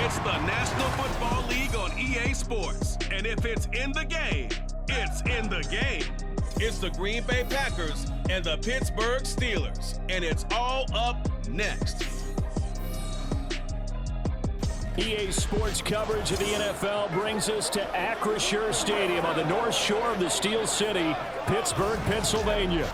It's the National Football League on EA Sports. And if it's in the game, it's in the game. It's the Green Bay Packers and the Pittsburgh Steelers. And it's all up next. EA Sports coverage of the NFL brings us to Acrisure Stadium on the north shore of the Steel City, Pittsburgh, Pennsylvania.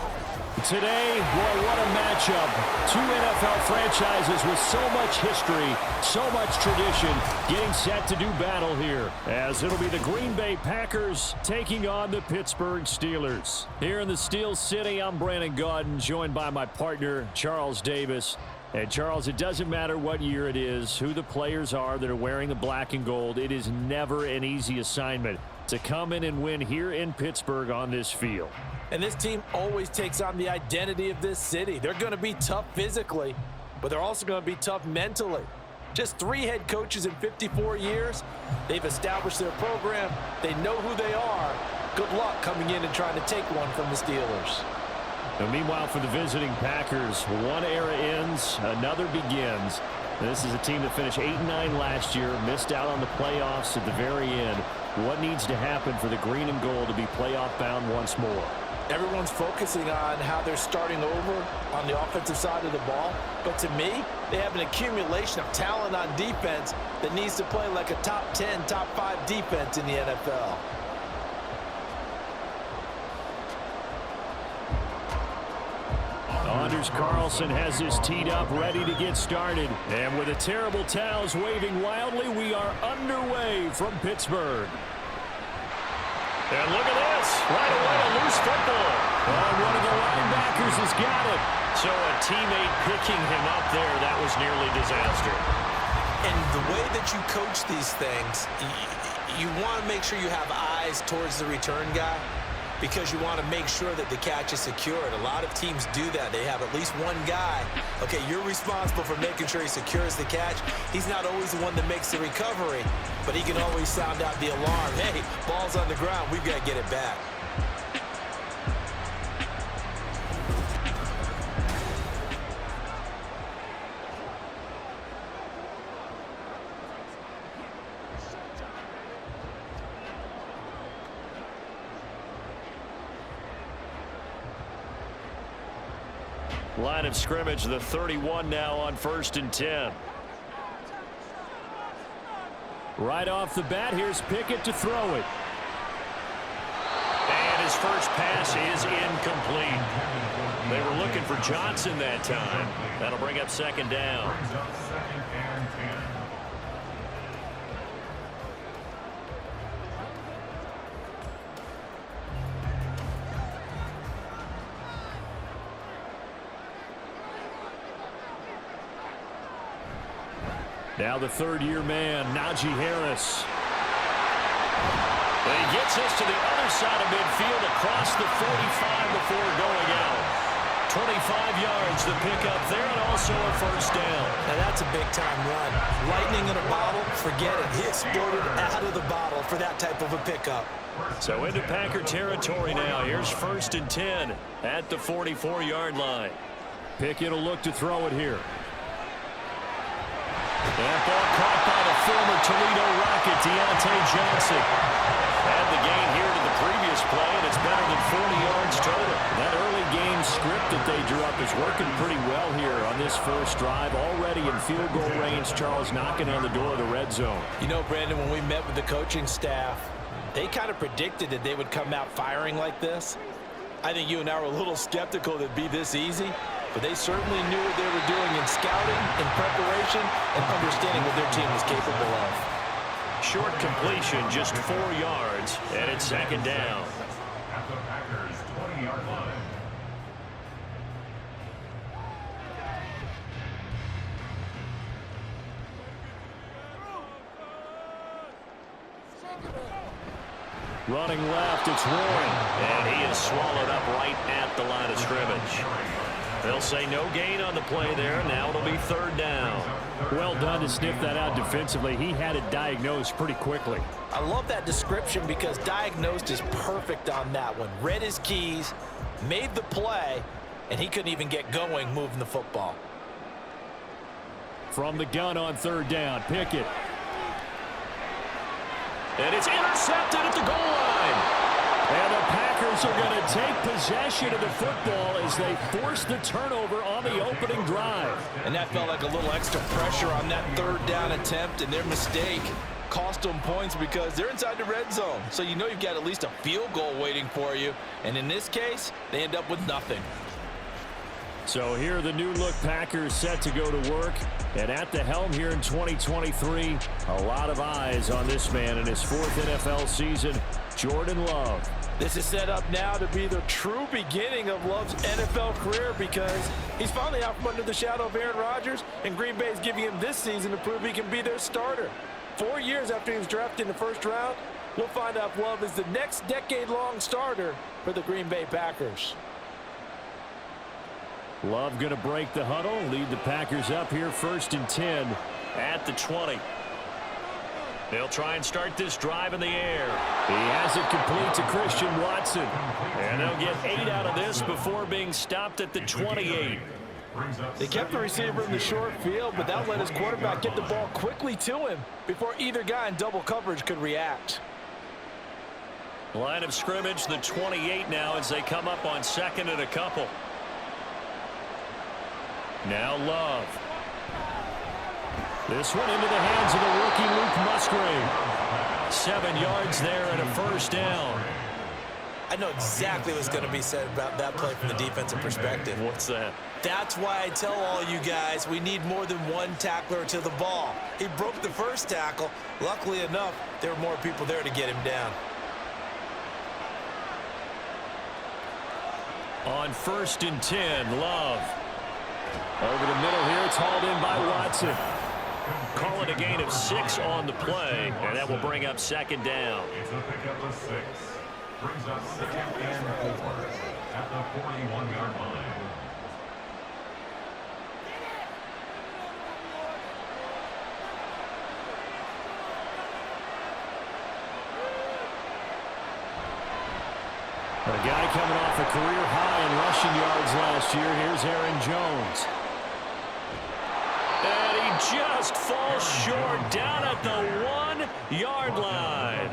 Today, boy, what a matchup. Two NFL franchises with so much history, so much tradition, getting set to do battle here, as it'll be the Green Bay Packers taking on the Pittsburgh Steelers. Here in the Steel City, I'm Brandon Gaudin, joined by my partner, Charles Davis. And Charles, it doesn't matter what year it is, who the players are that are wearing the black and gold. It is never an easy assignment to come in and win here in Pittsburgh on this field. And this team always takes on the identity of this city. They're going to be tough physically, but they're also going to be tough mentally. Just 3 head coaches in 54 years. They've established their program. They know who they are. Good luck coming in and trying to take one from the Steelers. And meanwhile, for the visiting Packers, one era ends, another begins. This is a team that finished 8-9 last year, missed out on the playoffs at the very end. What needs to happen for the green and gold to be playoff bound once more? Everyone's focusing on how they're starting over on the offensive side of the ball. But to me, they have an accumulation of talent on defense that needs to play like a top 10, top 5 defense in the NFL. Anders Carlson has this teed up, ready to get started. And with the terrible towels waving wildly, we are underway from Pittsburgh. And look at this. Right away, a loose football. And one of the linebackers has got it. So a teammate picking him up there, that was nearly disaster. And the way that you coach these things, you want to make sure you have eyes towards the return guy, because you want to make sure that the catch is secured. A lot of teams do that. They have at least one guy. Okay, you're responsible for making sure he secures the catch. He's not always the one that makes the recovery, but he can always sound out the alarm. Hey, ball's on the ground. We've got to get it back. Line of scrimmage, the 31 now on 1st and 10. Right off the bat, here's Pickett to throw it. And his first pass is incomplete. They were looking for Johnson that time. That'll bring up 2nd down. Now the 3rd-year man, Najee Harris. But he gets us to the other side of midfield across the 45 before going out. 25 yards the pickup there, and also a 1st down. Now that's a big-time run. Lightning in a bottle, forget it. He exploded out of the bottle for that type of a pickup. So into Packer territory now. Here's 1st and 10 at the 44-yard line. Pickett will look to throw it here. That ball caught by the former Toledo Rocket, Deontay Johnson. Add the gain here to the previous play, and it's better than 40 yards total. That early game script that they drew up is working pretty well here on this first drive. Already in field goal range, Charles knocking on the door of the red zone. You know, Brandon, when we met with the coaching staff, they kind of predicted that they would come out firing like this. I think you and I were a little skeptical that it'd be this easy. But they certainly knew what they were doing in scouting, in preparation, and understanding what their team was capable of. Short completion, just 4 yards, and it's 2nd down. At the Packers' 20-yard line. Running left, it's Warren. And he is swallowed up right at the line of scrimmage. They'll say no gain on the play there. Now it'll be 3rd down. Well done to sniff that out defensively. He had it diagnosed pretty quickly. I love that description because diagnosed is perfect on that one. Read his keys, made the play, and he couldn't even get going moving the football. From the gun on 3rd down, Pickett And it's intercepted at the goal line. And the Packers are going to take possession of the football as they force the turnover on the opening drive. And that felt like a little extra pressure on that third down attempt, and their mistake cost them points because they're inside the red zone. So you know you've got at least a field goal waiting for you. And in this case, they end up with nothing. So here are the new-look Packers set to go to work. And at the helm here in 2023, a lot of eyes on this man in his 4th NFL season, Jordan Love. This is set up now to be the true beginning of Love's NFL career because he's finally out from under the shadow of Aaron Rodgers, and Green Bay is giving him this season to prove he can be their starter. 4 years after he was drafted in the first round, we'll find out if Love is the next decade-long starter for the Green Bay Packers. Love going to break the huddle, lead the Packers up here 1st and 10 at the 20. They'll try and start this drive in the air. He has it complete to Christian Watson. And they'll get 8 out of this before being stopped at the 28. They kept the receiver in the short field, but that let his quarterback get the ball quickly to him before either guy in double coverage could react. Line of scrimmage, the 28 now as they come up on 2nd and a couple. Now Love. This one into the hands of the rookie Luke Musgrave. 7 yards there and a 1st down. I know exactly what's going to be said about that play from the defensive perspective. What's that? That's why I tell all you guys we need more than one tackler to the ball. He broke the first tackle. Luckily enough, there were more people there to get him down. On 1st and 10, Love. Over the middle here, it's hauled in by Watson. Call it a gain of 6 on the play, and that will bring up 2nd down. It's a pickup of 6. Brings up 2nd and 4 at the 41-yard line. A guy coming off a career high in rushing yards last year. Here's Aaron Jones. And he just falls short down at the 1-yard line.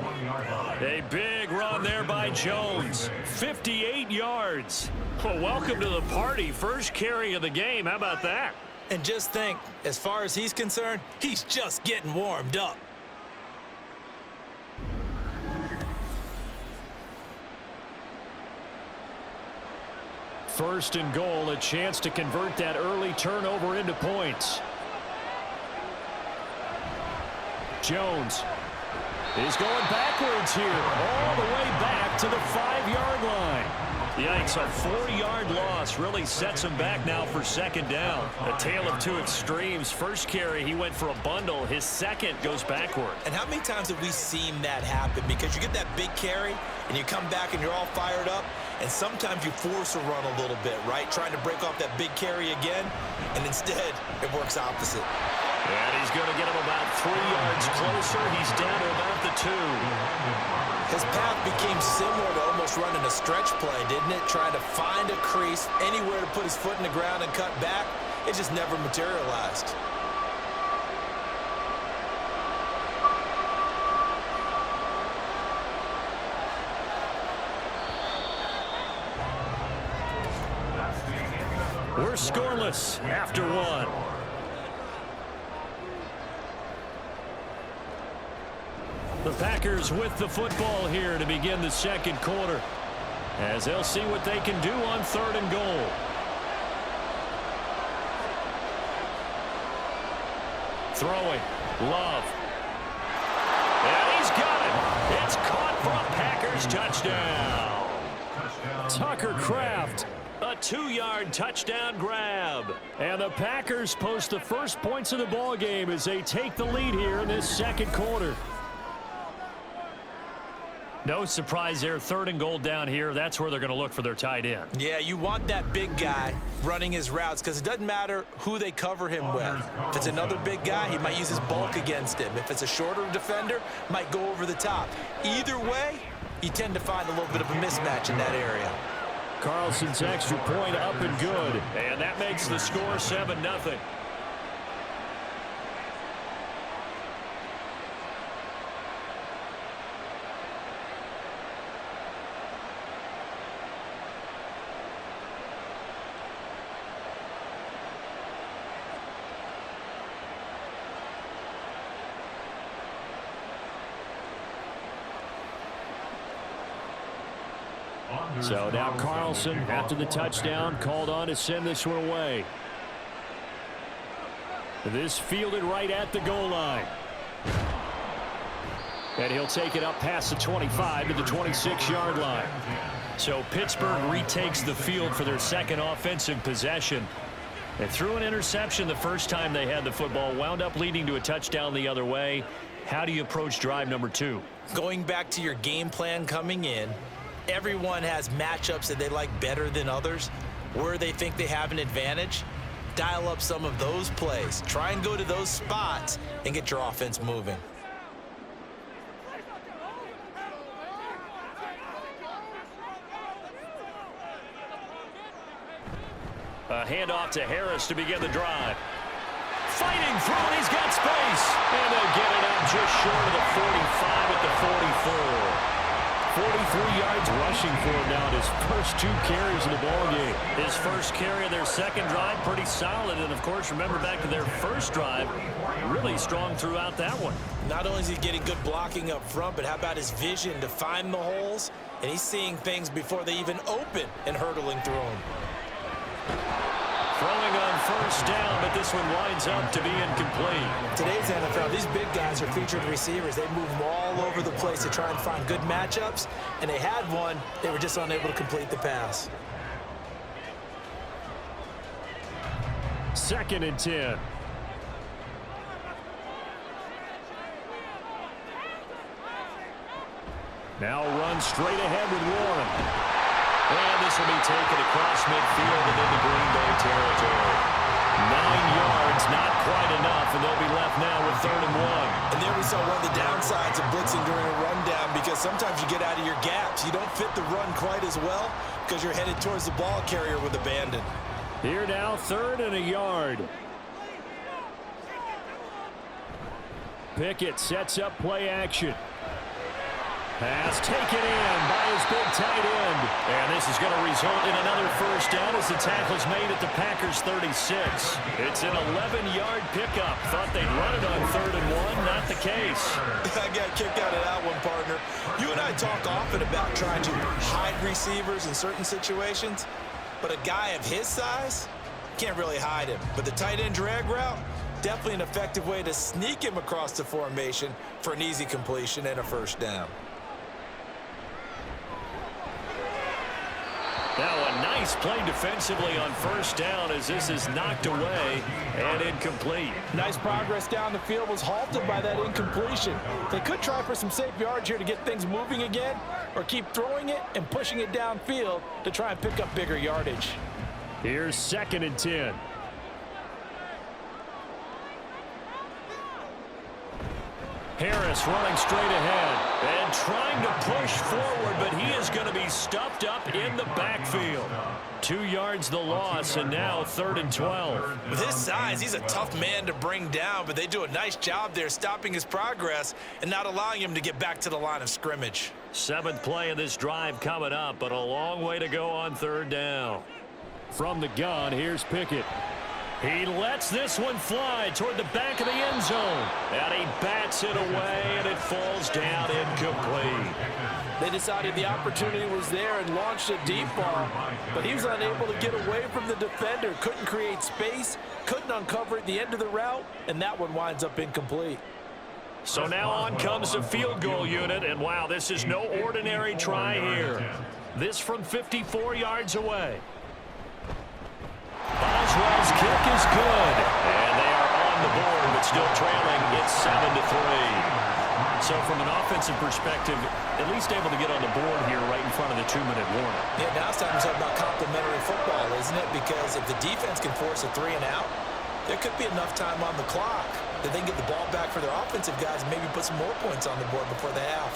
A big run there by Jones. 58 yards. Well, welcome to the party. First carry of the game. How about that? And just think, as far as he's concerned, he's just getting warmed up. First and goal, a chance to convert that early turnover into points. Jones is going backwards here, all the way back to the 5-yard line. Yikes, a 4-yard loss really sets him back now for 2nd down. A tale of two extremes. First carry, he went for a bundle. His second goes backward. And how many times have we seen that happen? Because you get that big carry, and you come back and you're all fired up, and sometimes you force a run a little bit, right? Trying to break off that big carry again, and instead it works opposite. And he's going to get him about 3 yards closer. He's down to about the 2. His path became similar to almost running a stretch play, didn't it? Trying to find a crease, anywhere to put his foot in the ground and cut back. It just never materialized. We're scoreless after 1. The Packers with the football here to begin the 2nd quarter, as they'll see what they can do on 3rd and goal. Throwing, Love. And he's got it. It's caught for a Packers touchdown. Tucker Kraft, a 2-yard touchdown grab. And the Packers post the first points of the ball game as they take the lead here in this 2nd quarter. No surprise there, 3rd and goal down here. That's where they're going to look for their tight end. Yeah, you want that big guy running his routes because it doesn't matter who they cover him with. If it's another big guy, he might use his bulk against him. If it's a shorter defender, might go over the top. Either way, you tend to find a little bit of a mismatch in that area. Carlson's extra point up and good. And that makes the score 7-0. So now Carlson, after the touchdown, called on to send this one away. This fielded right at the goal line. And he'll take it up past the 25 to the 26-yard line. So Pittsburgh retakes the field for their second offensive possession. They threw an interception the first time they had the football, wound up leading to a touchdown the other way. How do you approach drive number 2? Going back to your game plan coming in, everyone has matchups that they like better than others, where they think they have an advantage. Dial up some of those plays. Try and go to those spots and get your offense moving. A handoff to Harris to begin the drive. Fighting through it, he's got space. And they'll get it up just short of the 45 at the 44. 43 yards rushing for him now in his first 2 carries of the ballgame. His first carry of their second drive, pretty solid. And, of course, remember back to their first drive, really strong throughout that one. Not only is he getting good blocking up front, but how about his vision to find the holes? And he's seeing things before they even open and hurtling through them. Throwing on first down, but this one winds up to be incomplete. Today's NFL, these big guys are featured receivers. They move them all over the place to try and find good matchups, and they had one. They were just unable to complete the pass. 2nd and 10. Now run straight ahead with Warren. And this will be taken across midfield and into Green Bay territory. 9 yards, not quite enough, and they'll be left now with 3rd and 1. And there we saw one of the downsides of blitzing during a rundown, because sometimes you get out of your gaps. You don't fit the run quite as well because you're headed towards the ball carrier with abandon. Here now, 3rd and a yard. Pickett sets up play action. Pass taken in by his big tight end. And this is going to result in another first down as the tackle's made at the Packers' 36. It's an 11-yard pickup. Thought they'd run it on 3rd and 1. Not the case. I got kicked out of that one, partner. You and I talk often about trying to hide receivers in certain situations, but a guy of his size can't really hide him. But the tight end drag route, definitely an effective way to sneak him across the formation for an easy completion and a first down. Now a nice play defensively on first down as this is knocked away and incomplete. Nice progress down the field, was halted by that incompletion. They could try for some safe yards here to get things moving again, or keep throwing it and pushing it downfield to try and pick up bigger yardage. Here's 2nd and 10. Harris running straight ahead and trying to push forward, but he is going to be stuffed up in the backfield. 2 yards the loss, and now 3rd and 12. With his size, he's a tough man to bring down, but they do a nice job there stopping his progress and not allowing him to get back to the line of scrimmage. 7th play of this drive coming up, but a long way to go on 3rd down. From the gun, here's Pickett. He lets this one fly toward the back of the end zone. And he bats it away, and it falls down incomplete. They decided the opportunity was there and launched a deep ball, but he was unable to get away from the defender, couldn't create space, couldn't uncover at the end of the route, and that one winds up incomplete. So now on comes the field goal unit, and wow, this is no ordinary try here. This from 54 yards away. Boswell's kick is good, and they are on the board, but still trailing. It's 7-3. So from an offensive perspective, at least able to get on the board here right in front of the 2-minute warning. Yeah, now it's time to talk about complementary football, isn't it? Because if the defense can force a 3 and out, there could be enough time on the clock that they can get the ball back for their offensive guys and maybe put some more points on the board before the half.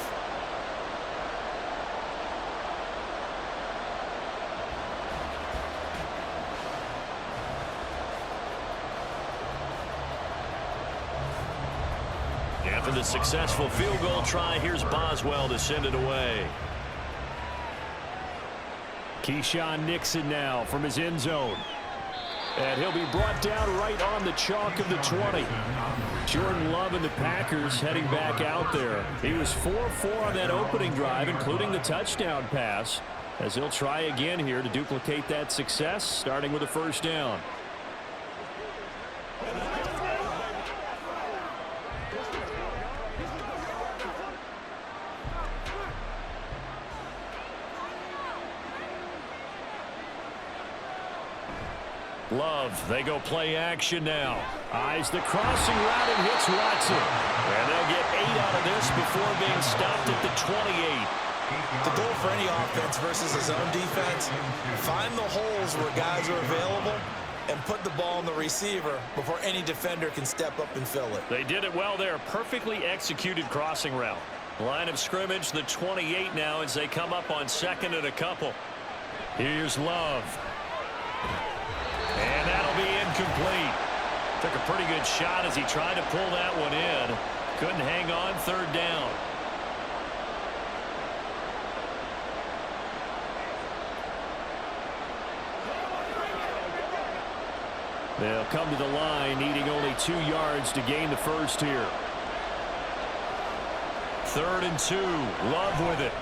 After the successful field goal try, here's Boswell to send it away. Keyshawn Nixon now from his end zone. And he'll be brought down right on the chalk of the 20. Jordan Love and the Packers heading back out there. He was 4-4 on that opening drive, including the touchdown pass. as he'll try again here to duplicate that success, starting with a first down. Love, they go play action now. Eyes the crossing route and hits Watson. And they'll get 8 out of this before being stopped at the 28. The goal for any offense versus his own defense, find the holes where guys are available and put the ball on the receiver before any defender can step up and fill it. They did it well there. Perfectly executed crossing route. Line of scrimmage, the 28 now as they come up on 2nd and a couple. Here's Love. And that'll be incomplete. Took a pretty good shot as he tried to pull that one in. Couldn't hang on, 3rd down. They'll come to the line, needing only 2 yards to gain the first here. 3rd and 2. Love with it.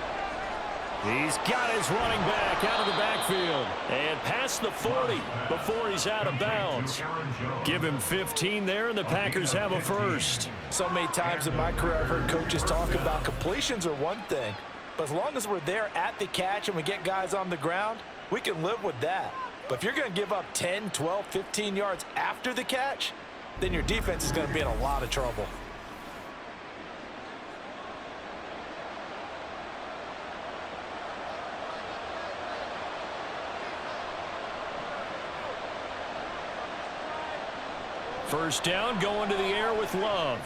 He's got his running back out of the backfield. And past the 40 before he's out of bounds. Give him 15 there, and the Packers have a first. So many times in my career I've heard coaches talk about completions are one thing. But as long as we're there at the catch and we get guys on the ground, we can live with that. But if you're going to give up 10, 12, 15 yards after the catch, then your defense is going to be in a lot of trouble. First down, going to the air with Love.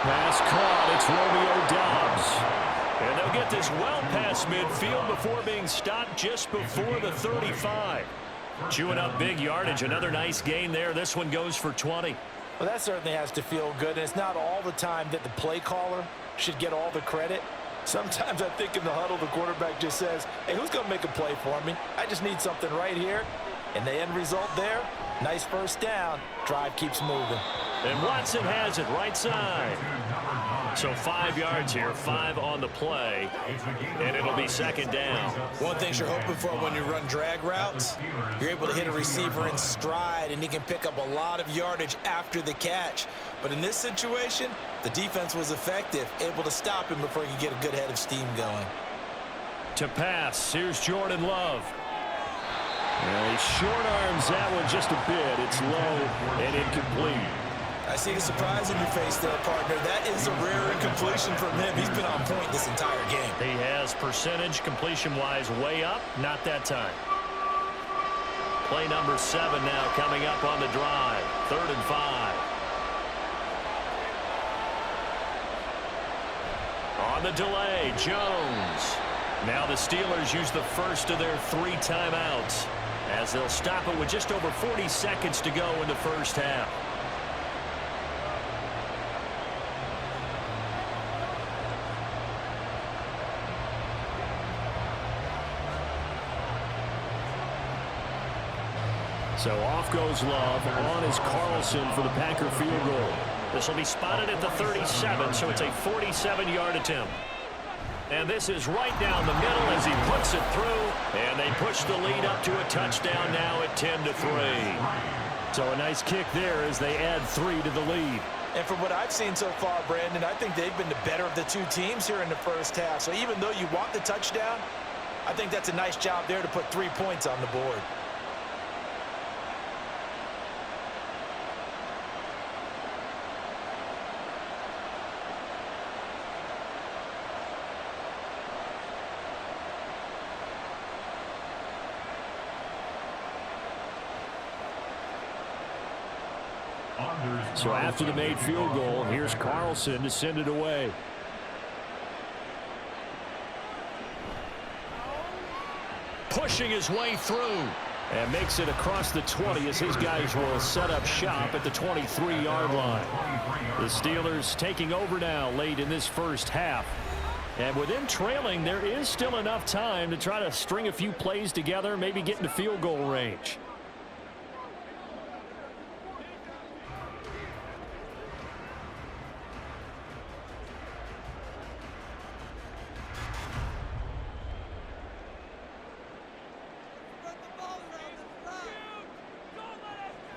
Pass caught. It's Romeo Doubs. And they'll get this well past midfield before being stopped just before the 35. Chewing up big yardage. Another nice gain there. This one goes for 20. Well, that certainly has to feel good. And it's not all the time that the play caller should get all the credit. Sometimes I think in the huddle, the quarterback just says, hey, who's going to make a play for me? I just need something right here. And the end result there, nice first down. Drive keeps moving. And Watson has it right side. So 5 yards here, 5 on the play, and it'll be 2nd down. One thing you're hoping for when you run drag routes, you're able to hit a receiver in stride, and he can pick up a lot of yardage after the catch. But in this situation, the defense was effective, able to stop him before he could get a good head of steam going. To pass, here's Jordan Love. And he short arms that one just a bit. It's low and incomplete. I see the surprise in your face there, partner. That is a rare incompletion from him. He's been on point this entire game. He has percentage completion-wise way up. Not that time. Play number 7 now coming up on the drive. 3rd and 5. On the delay, Jones. Now the Steelers use the first of their 3 timeouts as they'll stop it with just over 40 seconds to go in the first half. So off goes Love. On is Carlson for the Packer field goal. This will be spotted at the 37, so it's a 47-yard attempt. And this is right down the middle as he puts it through. And they push the lead up to a touchdown now at 10-3. So a nice kick there as they add 3 to the lead. And from what I've seen so far, Brandon, I think they've been the better of the 2 teams here in the first half. So even though you want the touchdown, I think that's a nice job there to put 3 points on the board. So after the made field goal, here's Carlson to send it away. Pushing his way through and makes it across the 20 as his guys will set up shop at the 23-yard line. The Steelers taking over now late in this first half. And with them trailing, there is still enough time to try to string a few plays together, maybe get into field goal range.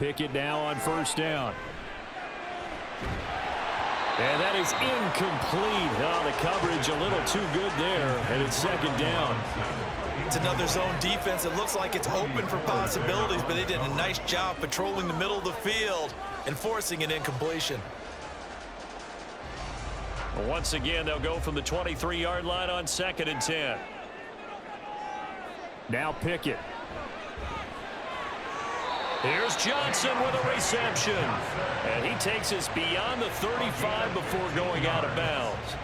Pickett now on first down. And that is incomplete. Oh, the coverage a little too good there, and it's second down. It's another zone defense. It looks like it's open for possibilities, but they did a nice job patrolling the middle of the field and forcing an incompletion. Once again, they'll go from the 23-yard line on 2nd and 10. Now Pickett. Here's Johnson with a reception. And he takes us beyond the 35 before going out of bounds.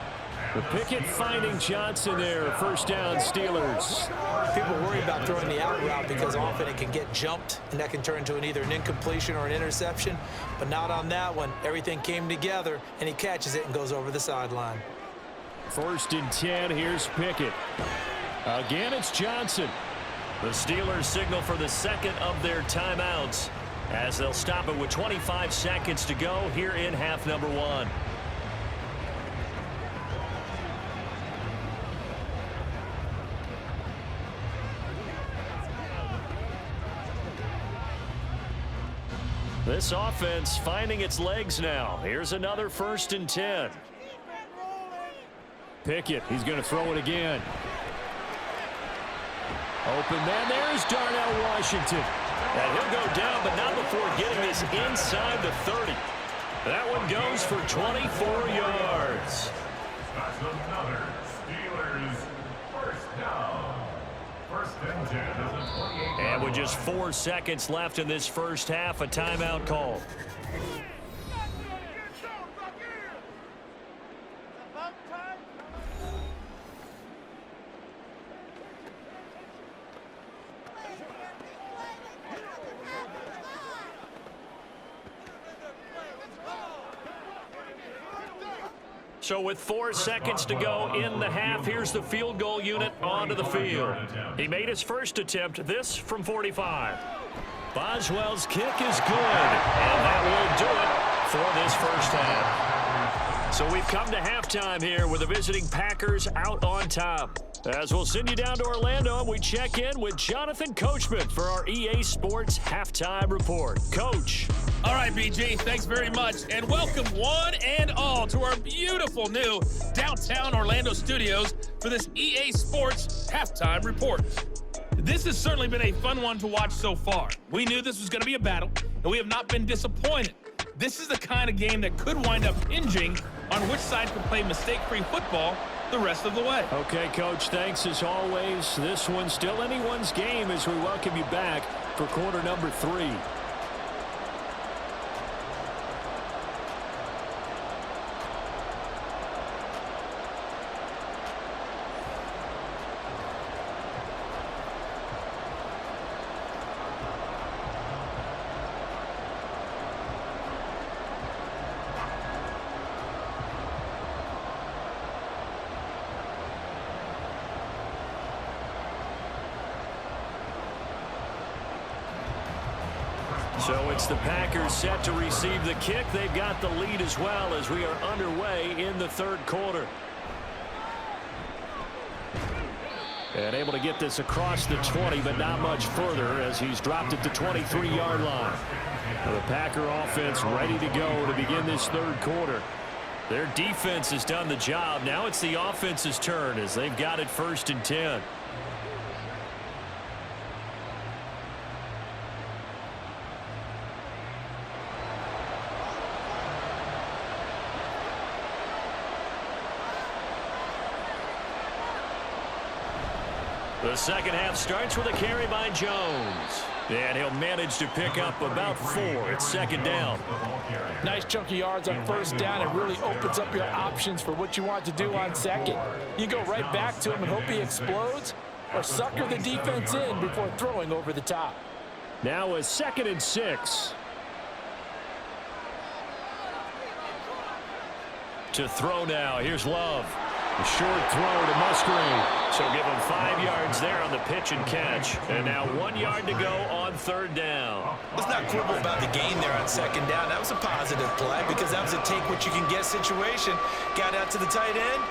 The Pickett finding Johnson there. First down, Steelers. People worry about throwing the out route because often it can get jumped, and that can turn into either an incompletion or an interception. But not on that one. Everything came together, and he catches it and goes over the sideline. 1st and 10. Here's Pickett. Again, it's Johnson. The Steelers signal for the second of their timeouts as they'll stop it with 25 seconds to go here in half number 1. This offense finding its legs now. Here's another 1st and 10. Pickett, he's going to throw it again. Open man, there's Darnell Washington. And he'll go down, but not before getting this inside the 30. That one goes for 24 yards. That's another Steelers first down. 1st and 10 at the 28. And with just 4 seconds left in this first half, a timeout call. So with 4 seconds to go in the half, here's the field goal unit onto the field. He made his first attempt, this from 45. Boswell's kick is good, and that will do it for this first half. So we've come to halftime here with the visiting Packers out on top. As we'll send you down to Orlando, we check in with Jonathan Coachman for our EA Sports Halftime Report. Coach. All right, BG, thanks very much, and welcome one and all to our beautiful new downtown Orlando studios for this EA Sports Halftime Report. This has certainly been a fun one to watch so far. We knew this was going to be a battle, and we have not been disappointed. This is the kind of game that could wind up hinging on which side can play mistake-free football the rest of the way. Okay, Coach, thanks as always. This one's still anyone's game as we welcome you back for quarter number 3. So it's the Packers set to receive the kick. They've got the lead as well as we are underway in the 3rd quarter. And able to get this across the 20, but not much further as he's dropped at the 23-yard line. The Packer offense ready to go to begin this 3rd quarter. Their defense has done the job. Now it's the offense's turn as they've got it 1st and 10. The second half starts with a carry by Jones. And he'll manage to pick up about 4. It's 2nd down. Nice chunk of yards on 1st down. It really opens up your options for what you want to do on 2nd. You go right back to him and hope he explodes, or sucker the defense in before throwing over the top. Now a 2nd and 6. To throw now. Here's Love. A short throw to Musgrave. So give him 5 yards there on the pitch and catch. And now 1 yard to go on 3rd down. Let's not quibble about the gain there on 2nd down. That was a positive play because that was a take-what-you-can-get situation. Got out to the tight end.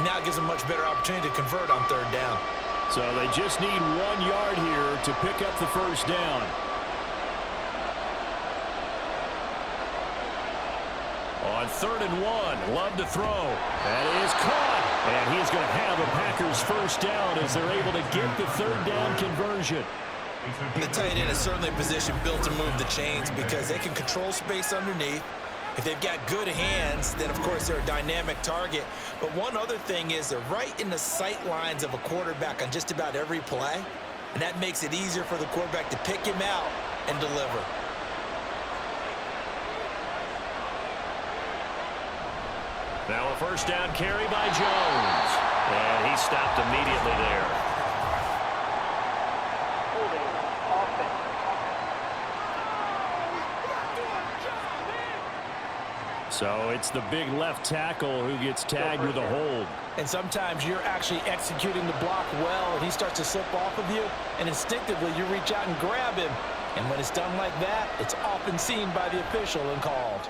Now it gives them a much better opportunity to convert on 3rd down. So they just need 1 yard here to pick up the 1st down. On 3rd and 1, Love to throw. That is caught. And he's going to have a Packers first down as they're able to get the 3rd down conversion. The tight end is certainly a position built to move the chains because they can control space underneath. If they've got good hands, then, of course, they're a dynamic target. But one other thing is they're right in the sight lines of a quarterback on just about every play, and that makes it easier for the quarterback to pick him out and deliver. Now a first down carry by Jones. And he stopped immediately there. So it's the big left tackle who gets tagged with a hold. And sometimes you're actually executing the block well, and he starts to slip off of you, and instinctively you reach out and grab him. And when it's done like that, it's often seen by the official and called.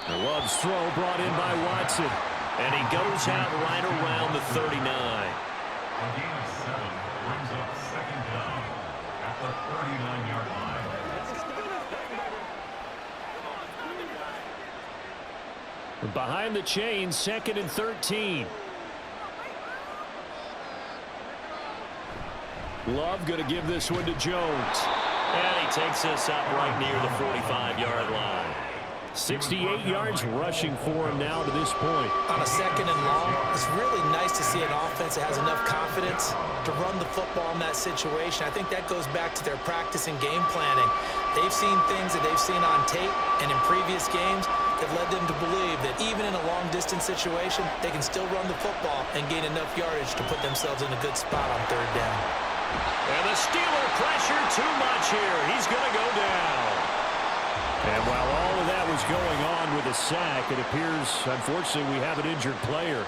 Love's throw brought in by Watson. And he goes out right around the 39. A gain of 7 brings up 2nd down at the 39-yard line. Behind the chains, 2nd and 13. Love going to give this one to Jones. And he takes us up right near the 45-yard line. 68 yards rushing for him now to this point. On a 2nd and long, it's really nice to see an offense that has enough confidence to run the football in that situation. I think that goes back to their practice and game planning. They've seen things that they've seen on tape and in previous games that led them to believe that even in a long-distance situation, they can still run the football and gain enough yardage to put themselves in a good spot on 3rd down. And the Steeler pressure too much here. He's going to go down. And while all of that was going on with a sack, it appears, unfortunately, we have an injured player.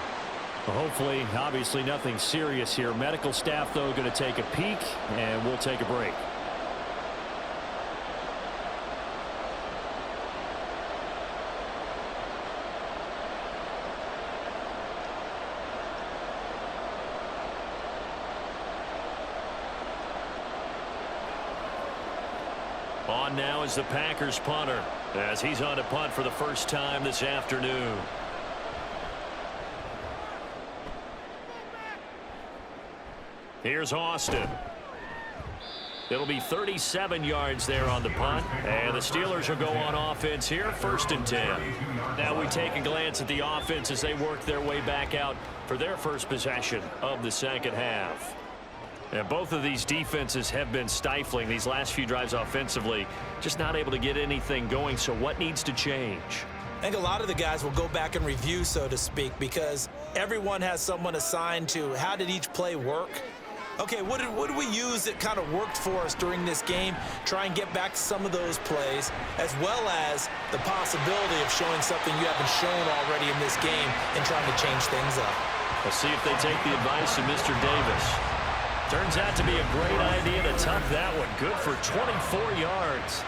Well, hopefully, obviously, nothing serious here. Medical staff, though, going to take a peek, and we'll take a break. On now is the Packers punter as he's on to punt for the first time this afternoon. Here's Austin. It'll be 37 yards there on the punt, and the Steelers will go on offense here, 1st and 10. Now we take a glance at the offense as they work their way back out for their first possession of the 2nd half. And both of these defenses have been stifling these last few drives offensively, just not able to get anything going. So what needs to change? I think a lot of the guys will go back and review, so to speak, because everyone has someone assigned to how did each play work. Okay, what did we use that kind of worked for us during this game? Try and get back to some of those plays, as well as the possibility of showing something you haven't shown already in this game and trying to change things up. Let's see if they take the advice of Mr. Davis. Turns out to be a great idea to tuck that one. Good for 24 yards.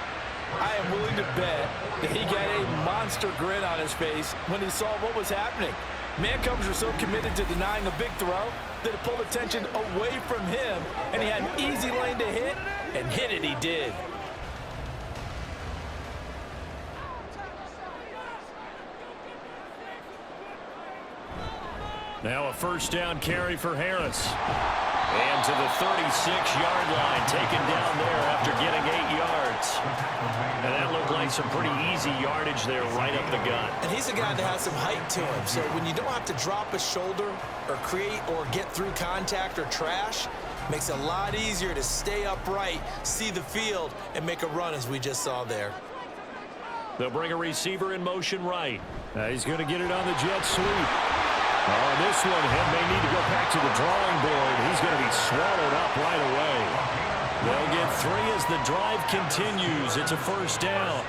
I am willing to bet that he got a monster grin on his face when he saw what was happening. Mancovers were so committed to denying a big throw that it pulled attention away from him, and he had an easy lane to hit, and hit it he did. Now a first down carry for Harris. And to the 36-yard line, taken down there after getting 8 yards. And that looked like some pretty easy yardage there right up the gut. And he's a guy that has some height to him, so when you don't have to drop a shoulder or create or get through contact or trash, makes it a lot easier to stay upright, see the field, and make a run as we just saw there. They'll bring a receiver in motion right. He's going to get it on the jet sweep. Oh, this one may need to go back to the drawing board. He's going to be swallowed up right away. They'll get 3 as the drive continues. It's a first down.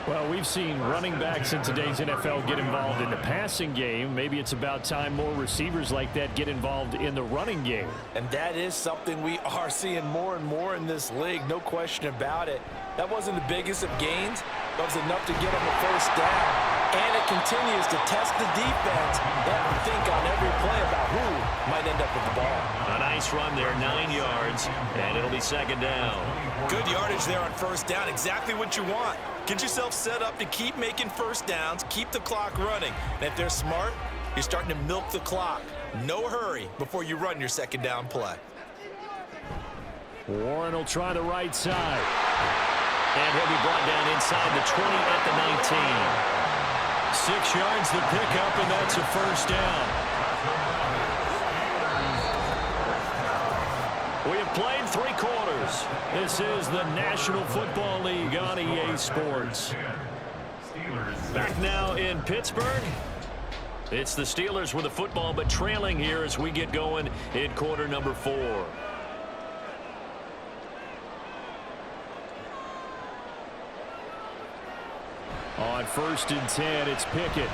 Well, we've seen running backs in today's NFL get involved in the passing game. Maybe it's about time more receivers like that get involved in the running game. And that is something we are seeing more and more in this league, no question about it. That wasn't the biggest of gains. That was enough to get them a first down. And it continues to test the defense. They have to think on every play about who might end up with the ball. A nice Nice run there, 9 yards, and it'll be second down. Good yardage there on first down. Exactly what you want. Get yourself set up to keep making first downs, keep the clock running. And if they're smart, you're starting to milk the clock. No hurry before you run your second down play. Warren will try the right side. And he'll be brought down inside the 20 at the 19. 6 yards the pickup, and that's a first down. We have played 3 quarters. This is the National Football League on EA Sports. Back now in Pittsburgh. It's the Steelers with the football, but trailing here as we get going in quarter number 4. On 1st and 10, it's Pickett.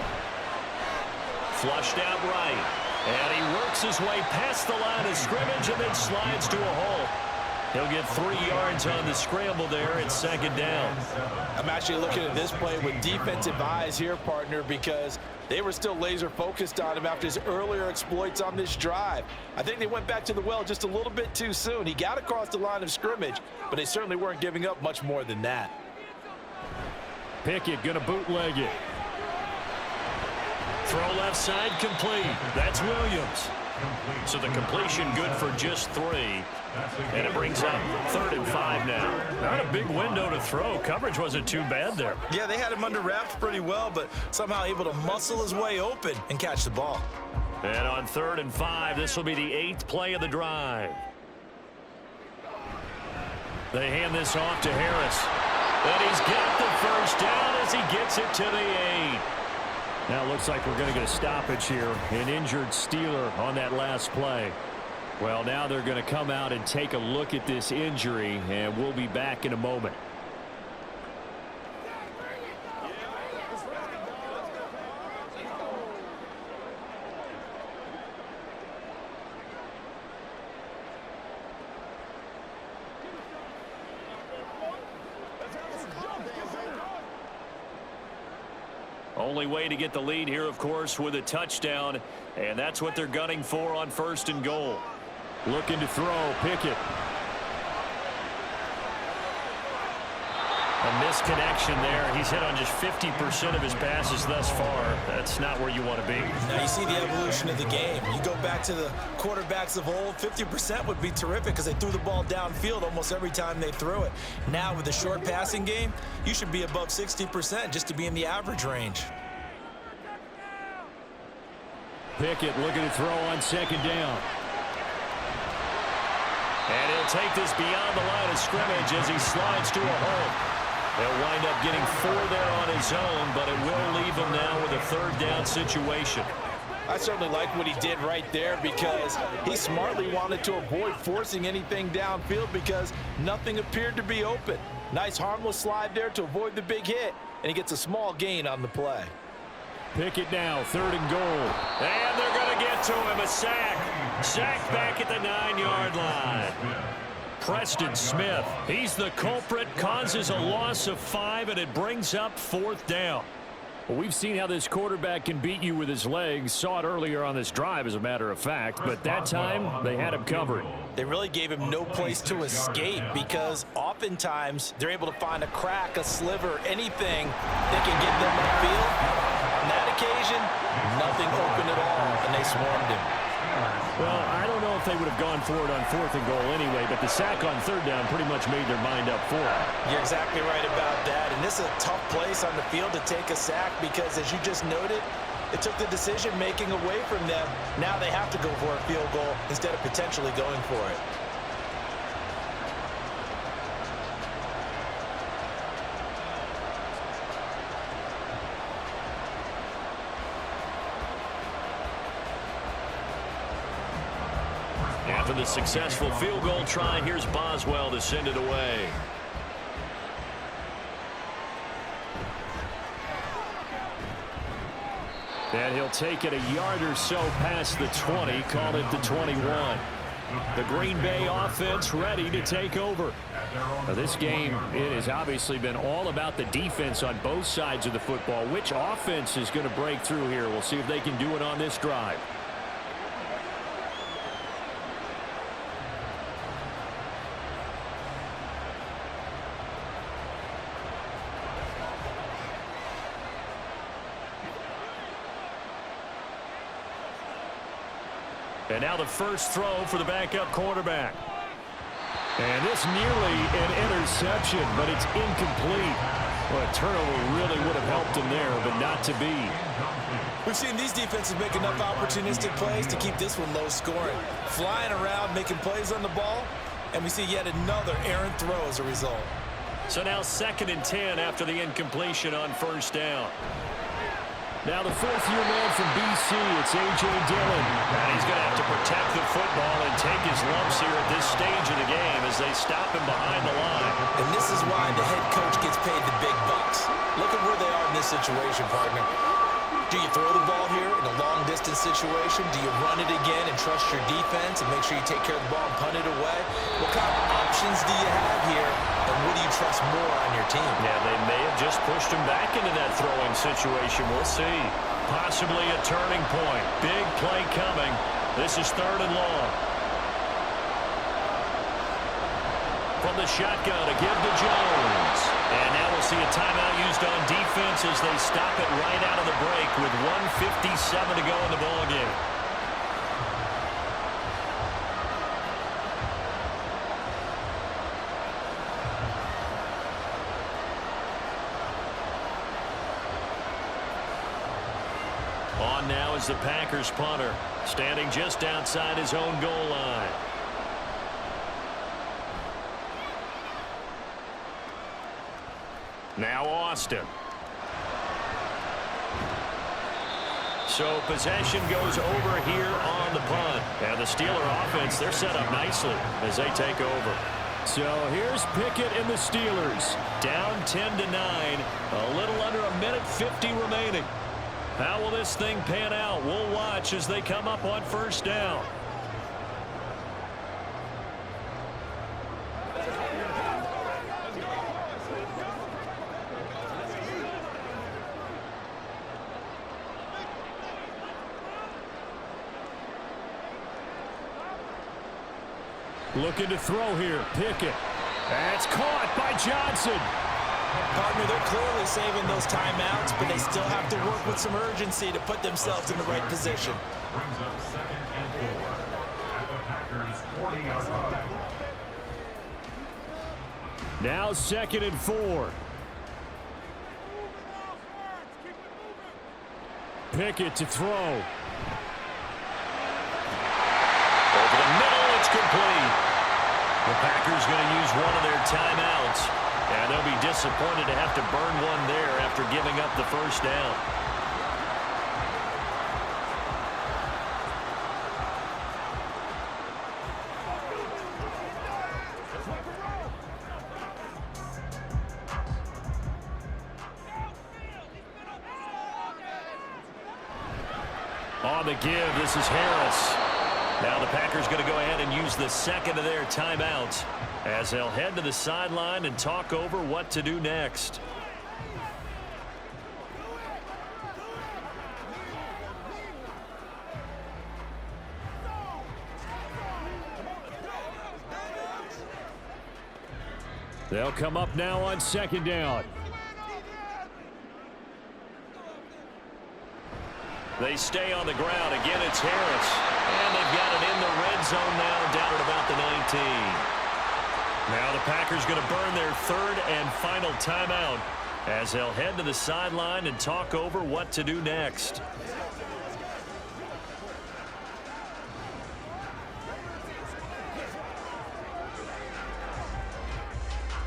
Flushed out right. And he works his way past the line of scrimmage and then slides to a hole. He'll get 3 yards on the scramble there. It's second down. I'm actually looking at this play with defensive eyes here, partner, because they were still laser focused on him after his earlier exploits on this drive. I think they went back to the well just a little bit too soon. He got across the line of scrimmage, but they certainly weren't giving up much more than that. Pickett gonna bootleg it. Throw left side complete. That's Williams. So the completion good for just 3. And it brings up 3rd and 5 now. Not a big window to throw. Coverage wasn't too bad there. Yeah, they had him under wraps pretty well, but somehow able to muscle his way open and catch the ball. And on 3rd and 5, this will be the 8th play of the drive. They hand this off to Harris. And he's got the first down as he gets it to the 8. Now it looks like we're going to get a stoppage here. An injured Steeler on that last play. Well, now they're going to come out and take a look at this injury, and we'll be back in a moment. Only way to get the lead here, of course, with a touchdown, and that's what they're gunning for on 1st and goal. Looking to throw, Pickett. A misconnection there. He's hit on just 50% of his passes thus far. That's not where you want to be. Now you see the evolution of the game. You go back to the quarterbacks of old, 50% would be terrific because they threw the ball downfield almost every time they threw it. Now with the short passing game, you should be above 60% just to be in the average range. Pickett looking to throw on 2nd down. And he'll take this beyond the line of scrimmage as he slides to a hole. He'll wind up getting 4 there on his own, but it will leave him now with a 3rd down situation. I certainly like what he did right there because he smartly wanted to avoid forcing anything downfield because nothing appeared to be open. Nice harmless slide there to avoid the big hit, and he gets a small gain on the play. Pickett now, 3rd and goal. And they're going to get to him, a sack. Sack back at the 9-yard line. Preston Smith, he's the culprit, causes a loss of 5, and it brings up 4th down. Well, we've seen how this quarterback can beat you with his legs. Saw it earlier on this drive, as a matter of fact, but that time they had him covered. They really gave him no place to escape because oftentimes they're able to find a crack, a sliver, anything that can get them upfield. On that occasion, nothing open at all, and they swarmed him. Well, I don't know if they would have gone for it on 4th and goal anyway, but the sack on 3rd down pretty much made their mind up for it. You're exactly right about that, and this is a tough place on the field to take a sack because, as you just noted, it took the decision-making away from them. Now they have to go for a field goal instead of potentially going for it. After the successful field goal try, here's Boswell to send it away. And he'll take it a yard or so past the 20, call it the 21. The Green Bay offense ready to take over. Now this game, it has obviously been all about the defense on both sides of the football. Which offense is going to break through here? We'll see if they can do it on this drive. And now the first throw for the backup quarterback. And this nearly an interception, but it's incomplete. Well, a turnover really would have helped him there, but not to be. We've seen these defenses make enough opportunistic plays to keep this one low scoring. Flying around, making plays on the ball, and we see yet another errant throw as a result. So now 2nd and 10 after the incompletion on first down. Now the fourth-year man from BC, it's A.J. Dillon. And he's going to have to protect the football and take his lumps here at this stage of the game as they stop him behind the line. And this is why the head coach gets paid the big bucks. Look at where they are in this situation, partner. Do you throw the ball here in a long-distance situation? Do you run it again and trust your defense and make sure you take care of the ball and punt it away? What kind of options do you have here, and what do you trust more on your team? Yeah, they may have just pushed him back into that throwing situation. We'll see. Possibly a turning point. Big play coming. This is 3rd and long. From the shotgun, a give to Jones. And now we'll see a timeout used on defense as they stop it right out of the break with 1:57 to go in the ballgame. On now is the Packers punter, standing just outside his own goal line. Now Austin. So possession goes over here on the punt. And the Steeler offense, they're set up nicely as they take over. So here's Pickett and the Steelers. Down 10-9. A little under a minute 50 remaining. How will this thing pan out? We'll watch as they come up on first down. Looking to throw here. Pickett. That's caught by Johnson. Partner, they're clearly saving those timeouts, but they still have to work with some urgency to put themselves in the right position. Brings up 2nd and 4 at the Packers' 40-yard line. Now 2nd and 4. Pickett to throw. Over the middle, it's complete. The Packers going to use one of their timeouts, and they'll be disappointed to have to burn one there after giving up the first down. On the give, this is Harris. Now the Packers going to go ahead and use the 2nd of their timeouts as they'll head to the sideline and talk over what to do next. They'll come up now on 2nd down. They stay on the ground. Again, it's Harris. And they've got it in the red zone now, down at about the 19. Now the Packers going to burn their 3rd and final timeout as they'll head to the sideline and talk over what to do next.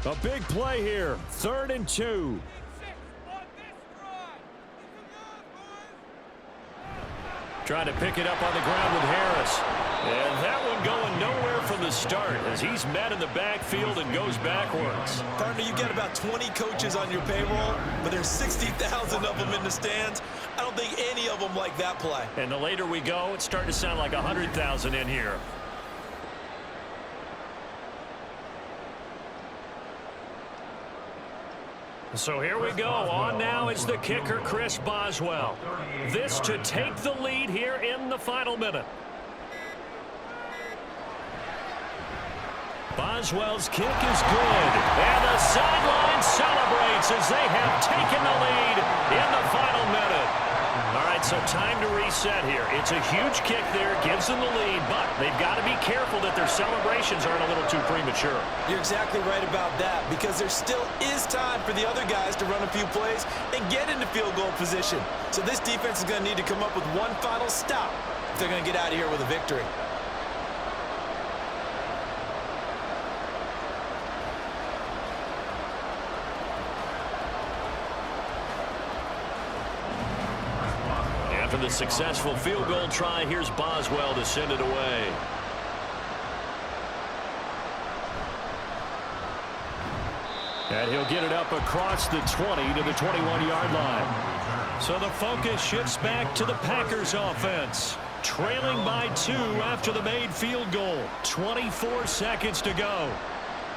A big play here. 3rd and 2. Trying to pick it up on the ground with Harris. And that one going nowhere from the start as he's met in the backfield and goes backwards. Partner, you get about 20 coaches on your payroll, but there's 60,000 of them in the stands. I don't think any of them like that play. And the later we go, it's starting to sound like 100,000 in here. So here we go. On now is the kicker, Chris Boswell. This to take the lead here in the final minute. Boswell's kick is good. And the sideline celebrates as they have taken the lead in the final minute. All right, So time to reset here. It's a huge kick there, gives them the lead, but they've got to be careful that their celebrations aren't a little too premature. You're exactly right about that, because there still is time for the other guys to run a few plays and get into field goal position. So this defense is going to need to come up with one final stop if they're going to get out of here with a victory. After the successful field goal try, here's Boswell to send it away. And he'll get it up across the 20 to the 21-yard line. So the focus shifts back to the Packers offense. Trailing by 2 after the made field goal. 24 seconds to go.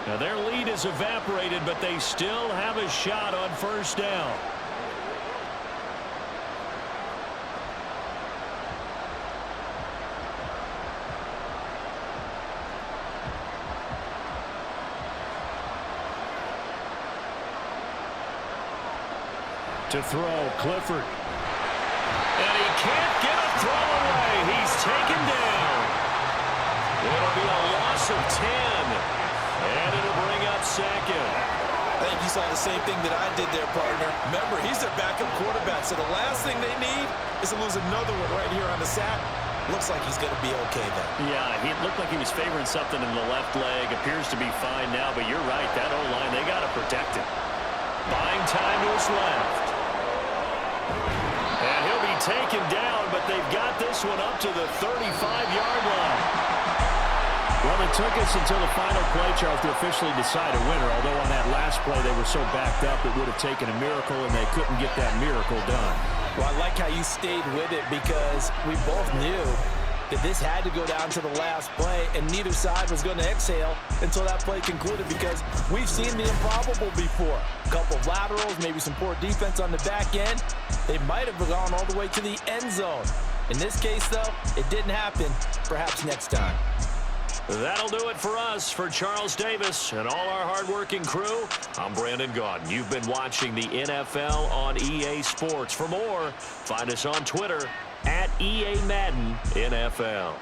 Now their lead is evaporated, but they still have a shot on first down. To throw, Clifford. And he can't get a throw away. He's taken down. It'll be a loss of 10. And it'll bring up second. I think you saw the same thing that I did there, partner. Remember, he's their backup quarterback, so the last thing they need is to lose another one right here on the sack. Looks like he's going to be okay, though. Yeah, he looked like he was favoring something in the left leg. Appears to be fine now, but you're right. That O-line, they got to protect it. Buying time to his left. And he'll be taken down, but they've got this one up to the 35-yard line. Well, it took us until the final play, Charles, to officially decide a winner, although on that last play they were so backed up it would have taken a miracle, and they couldn't get that miracle done. Well, I like how you stayed with it, because we both knew that this had to go down to the last play, and neither side was going to exhale until that play concluded, because we've seen the improbable before. A couple of laterals, maybe some poor defense on the back end. They might have gone all the way to the end zone. In this case, though, it didn't happen. Perhaps next time. That'll do it for us. For Charles Davis and all our hardworking crew, I'm Brandon Gaudin. You've been watching the NFL on EA Sports. For more, find us on Twitter @EA Madden NFL.